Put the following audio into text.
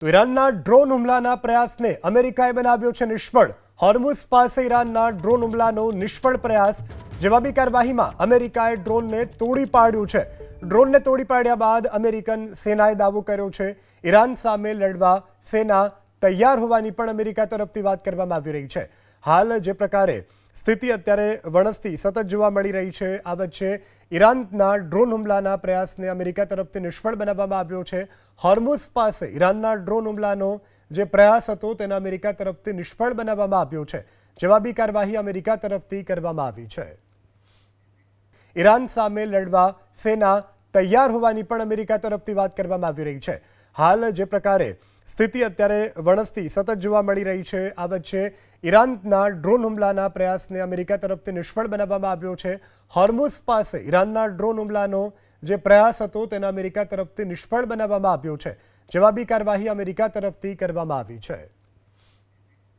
તો ઈરાનના ડ્રોન હુમલાના પ્રયાસને અમેરિકાએ બનાવ્યો છે નિષ્ફળ। હોર્મુઝ પાસે ઈરાનના ડ્રોન હુમલાનો નિષ્ફળ પ્રયાસ। જવાબી કાર્યવાહીમાં અમેરિકાએ ડ્રોનને તોડી પાડ્યું છે। ડ્રોનને તોડી પાડ્યા બાદ અમેરિકન સેનાએ દાવો કર્યો છે ઈરાન સામે લડવા સેના તૈયાર હોવાની પણ અમેરિકા તરફથી વાત કરવામાં આવી રહી છે। હાલ જે પ્રકારે સ્થિતિ અત્યારે વણસતી સતત જોવા મળી રહી છે, આ વચ્ચે ઈરાનના ડ્રોન હુમલાના પ્રયાસને અમેરિકા તરફથી નિષ્ફળ બનાવવામાં આવ્યો છે। હોર્મુઝ પાસે ઈરાનના ડ્રોન હુમલાનો જે પ્રયાસ હતો તેને અમેરિકા તરફથી નિષ્ફળ બનાવવામાં આવ્યો છે। જવાબી કાર્યવાહી અમેરિકા તરફથી કરવામાં આવી છે। ઈરાન સામે લડવા સેના તૈયાર હોવાની પણ અમેરિકા તરફથી વાત કરવામાં આવી રહી છે। હાલ જે પ્રકારે સ્થિતિ અત્યારે વણસતી સતત જોવા મળી રહી છે, આ વચ્ચે ઈરાનના ડ્રોન હુમલાના પ્રયાસને અમેરિકા તરફથી નિષ્ફળ બનાવવામાં આવ્યો છે। હોર્મુઝ પાસે ઈરાનના ડ્રોન હુમલાનો જે પ્રયાસ હતો તેને અમેરિકા તરફથી નિષ્ફળ બનાવવામાં આવ્યો છે। જવાબી કાર્યવાહી અમેરિકા તરફથી કરવામાં આવી છે।